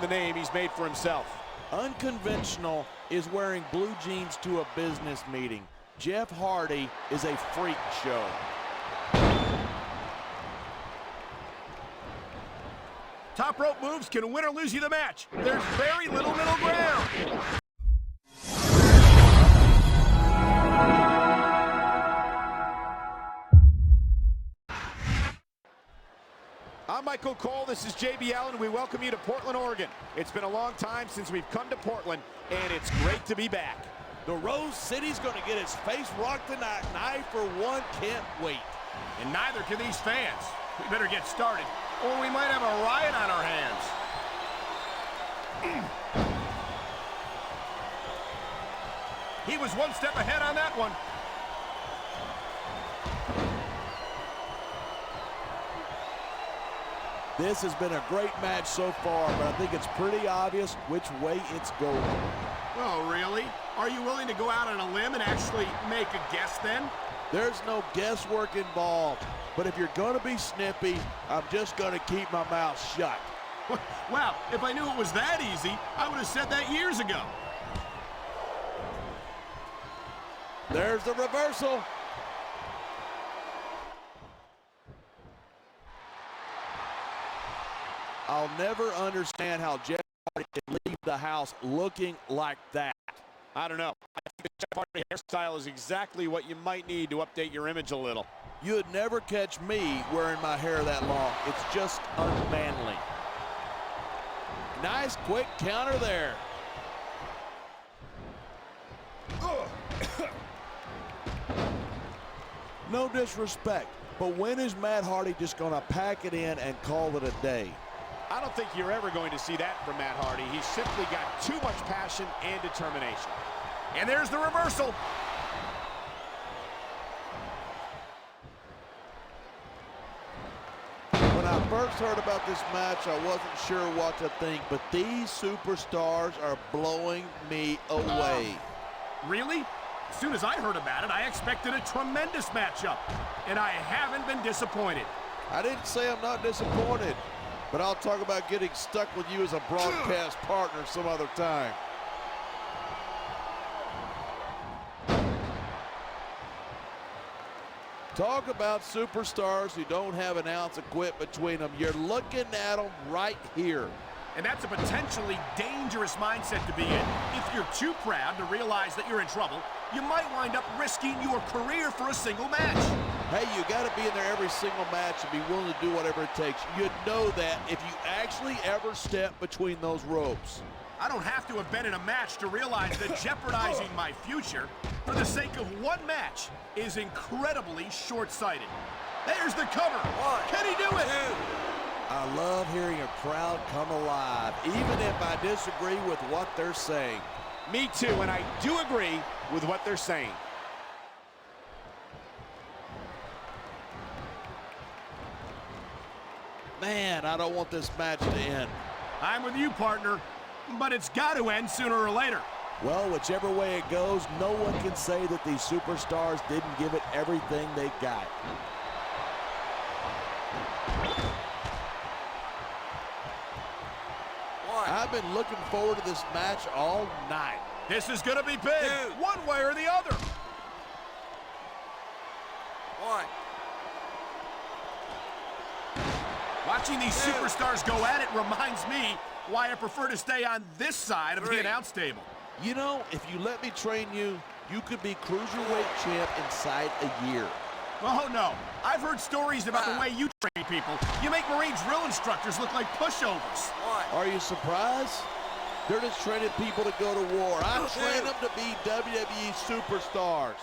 the name he's made for himself. Unconventional is wearing blue jeans to a business meeting. Jeff Hardy is a freak show. Top rope moves can win or lose you the match. There's very little middle ground. I'm Michael Cole, this is JB Allen, we welcome you to Portland, Oregon. It's been a long time since we've come to Portland, and it's great to be back. The Rose City's going to get its face rocked tonight, and I, for one, can't wait. And neither can these fans. We better get started, or we might have a riot on our hands. He was one step ahead on that one. This has been a great match so far, but I think it's pretty obvious which way it's going. Oh, really? Are you willing to go out on a limb and actually make a guess then? There's no guesswork involved, but if you're going to be snippy, I'm just going to keep my mouth shut. Wow, if I knew it was that easy, I would have said that years ago. There's the reversal. I'll never understand how Jeff Hardy can leave the house looking like that. I don't know. I think the Jeff Hardy hairstyle is exactly what you might need to update your image a little. You'd never catch me wearing my hair that long. It's just unmanly. Nice quick counter there. No disrespect, but when is Matt Hardy just going to pack it in and call it a day? I don't think you're ever going to see that from Matt Hardy. He's simply got too much passion and determination. And there's the reversal. When I first heard about this match, I wasn't sure what to think, but these superstars are blowing me away. Really? As soon as I heard about it, I expected a tremendous matchup, and I haven't been disappointed. I didn't say I'm not disappointed, but I'll talk about getting stuck with you as a broadcast partner some other time. Talk about superstars who don't have an ounce of quit between them. You're looking at them right here. And that's a potentially dangerous mindset to be in. If you're too proud to realize that you're in trouble, you might wind up risking your career for a single match. Hey, you got to be in there every single match and be willing to do whatever it takes. You'd know that if you actually ever step between those ropes. I don't have to have been in a match to realize that jeopardizing my future for the sake of one match is incredibly short-sighted. There's the cover. Can he do it? I love hearing a crowd come alive, even if I disagree with what they're saying. Me too, and I do agree with what they're saying. Man, I don't want this match to end. I'm with you, partner, but it's got to end sooner or later. Well, whichever way it goes, no one can say that these superstars didn't give it everything they got. I've been looking forward to this match all night. This is going to be big, one way or the other. Watching these superstars go at it reminds me why I prefer to stay on this side of the announce table. You know, if you let me train you, you could be cruiserweight champ inside a year. Oh, no. I've heard stories about the way you train people. You make Marine drill instructors look like pushovers. Are you surprised? They're just training people to go to war. I train them to be WWE superstars.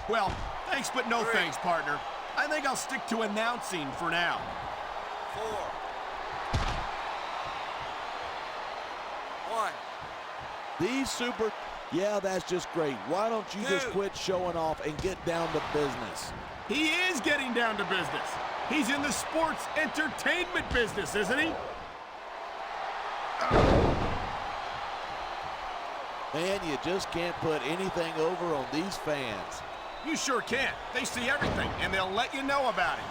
Well, thanks but no thanks, partner. I think I'll stick to announcing for now. These yeah, that's just great. Why don't you just quit showing off and get down to business? He is getting down to business. He's in the sports entertainment business, isn't he? Man, you just can't put anything over on these fans. You sure can't. They see everything, and they'll let you know about it.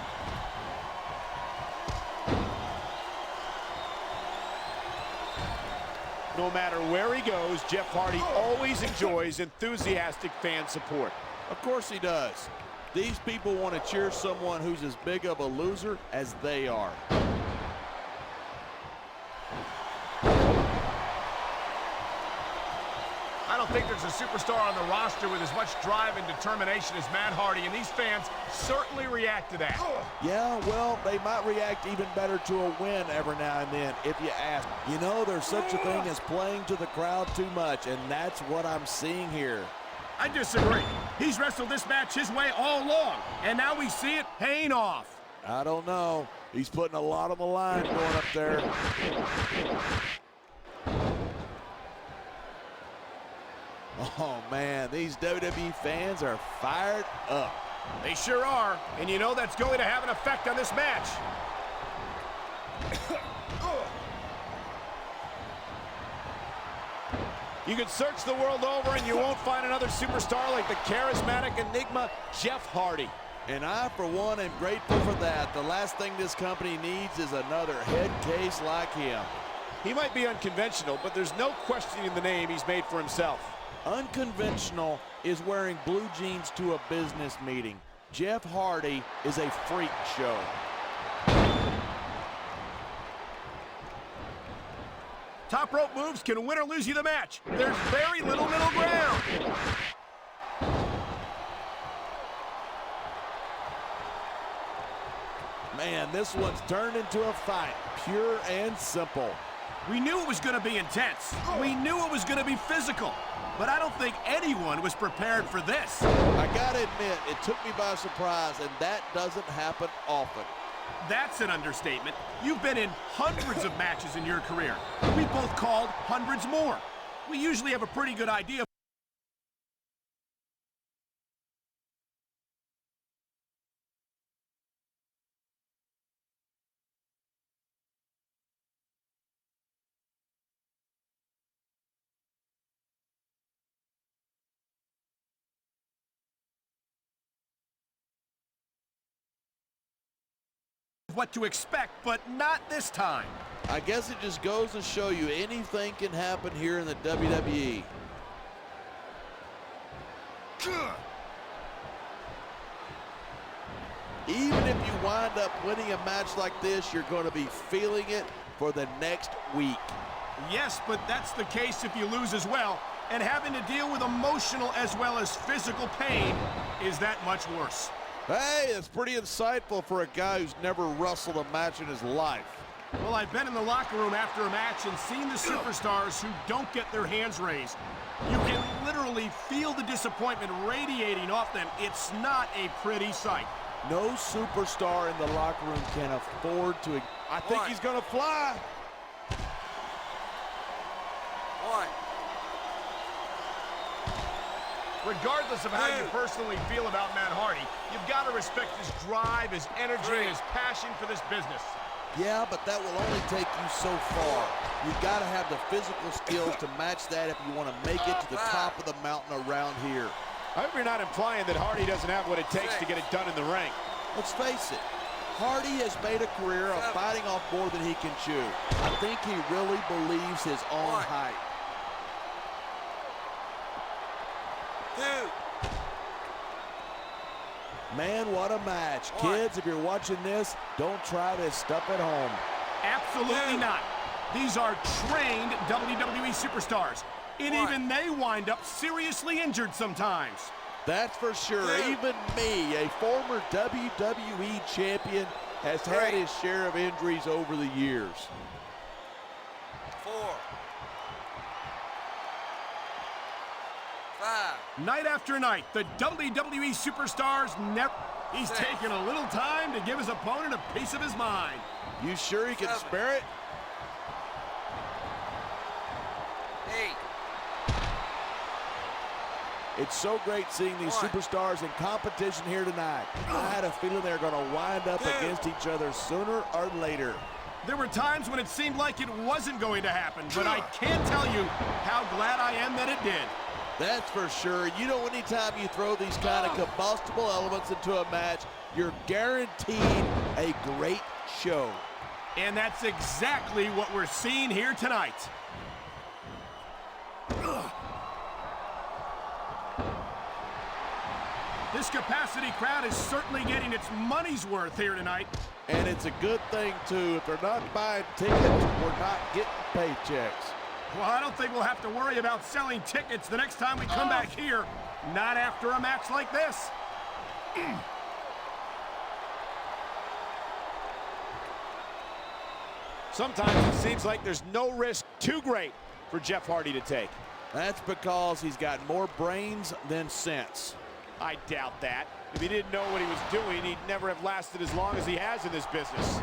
No matter where he goes, Jeff Hardy always enjoys enthusiastic fan support. Of course he does. These people want to cheer someone who's as big of a loser as they are. I don't think there's a superstar on the roster with as much drive and determination as Matt Hardy, and these fans certainly react to that. Yeah, well, they might react even better to a win every now and then, if you ask. You know, there's such a thing as playing to the crowd too much, and that's what I'm seeing here. I disagree. He's wrestled this match his way all along, and now we see it paying off. I don't know. He's putting a lot on the line going up there. Oh, man, these WWE fans are fired up. They sure are, and you know that's going to have an effect on this match. You can search the world over and you won't find another superstar like the charismatic enigma Jeff Hardy. And I, for one, am grateful for that. The last thing this company needs is another head case like him. He might be unconventional, but there's no questioning the name he's made for himself. Unconventional is wearing blue jeans to a business meeting. Jeff Hardy is a freak show. Top rope moves can win or lose you the match. There's very little middle ground. Man, this one's turned into a fight, pure and simple. We knew it was going to be intense. We knew it was going to be physical. But I don't think anyone was prepared for this. I gotta admit, it took me by surprise, and that doesn't happen often. That's an understatement. You've been in hundreds of matches in your career. We both called hundreds more. We usually have a pretty good idea. What to expect, but not this time. I guess it just goes to show you anything can happen here in the WWE. Even if you wind up winning a match like this, you're going to be feeling it for the next week. Yes, but that's the case if you lose as well. And having to deal with emotional as well as physical pain is that much worse. Hey, that's pretty insightful for a guy who's never wrestled a match in his life. Well, I've been in the locker room after a match and seen the superstars who don't get their hands raised. You can literally feel the disappointment radiating off them. It's not a pretty sight. No superstar in the locker room can afford to... I think he's going to fly. Regardless of how you personally feel about Matt Hardy, you've got to respect his drive, his energy, and his passion for this business. Yeah, but that will only take you so far. You've got to have the physical skills to match that if you want to make it to the top of the mountain around here. I hope you're not implying that Hardy doesn't have what it takes to get it done in the ring. Let's face it, Hardy has made a career of fighting off more than he can chew. I think he really believes his own hype. Man, what a match. Kids, if you're watching this, don't try this stuff at home. Absolutely not. These are trained WWE superstars, and even they wind up seriously injured sometimes. That's for sure. Even me, a former WWE champion, has had his share of injuries over the years. 4, 5. Night after night, the WWE superstars never... He's taking a little time to give his opponent a piece of his mind. You sure he can spare it? 8. It's so great seeing these superstars in competition here tonight. I had a feeling they're going to wind up against each other sooner or later. There were times when it seemed like it wasn't going to happen, but I can't tell you how glad I am that it did. That's for sure. You know, anytime you throw these kind of combustible elements into a match, you're guaranteed a great show. And that's exactly what we're seeing here tonight. This capacity crowd is certainly getting its money's worth here tonight. And it's a good thing, too. If they're not buying tickets, we're not getting paychecks. Well, I don't think we'll have to worry about selling tickets the next time we come back here. Not after a match like this. Sometimes it seems like there's no risk too great for Jeff Hardy to take. That's because he's got more brains than sense. I doubt that. If he didn't know what he was doing, he'd never have lasted as long as he has in this business.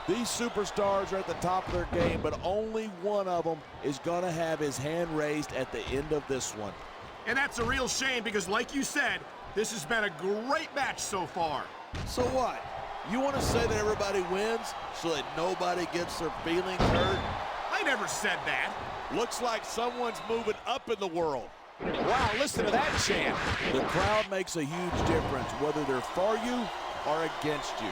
These superstars are at the top of their game, but only one of them is going to have his hand raised at the end of this one. And that's a real shame because, like you said, this has been a great match so far. So what? You want to say that everybody wins so that nobody gets their feelings hurt? I never said that. Looks like someone's moving up in the world. Wow, listen to that chant. The crowd makes a huge difference, whether they're for you or against you.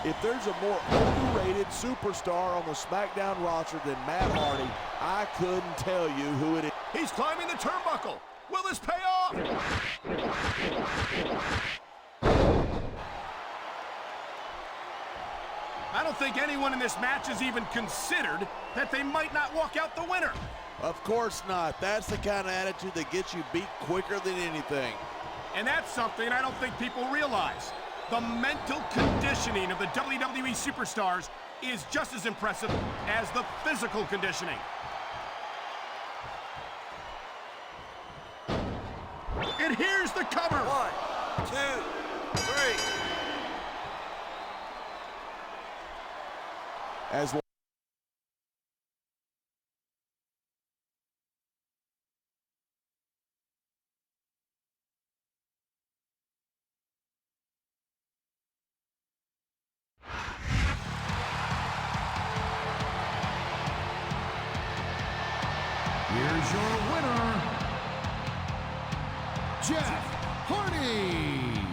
If there's a more overrated superstar on the SmackDown roster than Matt Hardy, I couldn't tell you who it is. He's climbing the turnbuckle. Will this pay off? I don't think anyone in this match has even considered that they might not walk out the winner. Of course not. That's the kind of attitude that gets you beat quicker than anything. And that's something I don't think people realize. The mental conditioning of the WWE superstars is just as impressive as the physical conditioning. And here's the cover. 1, 2, 3. As Here's your winner, Jeff Hardy.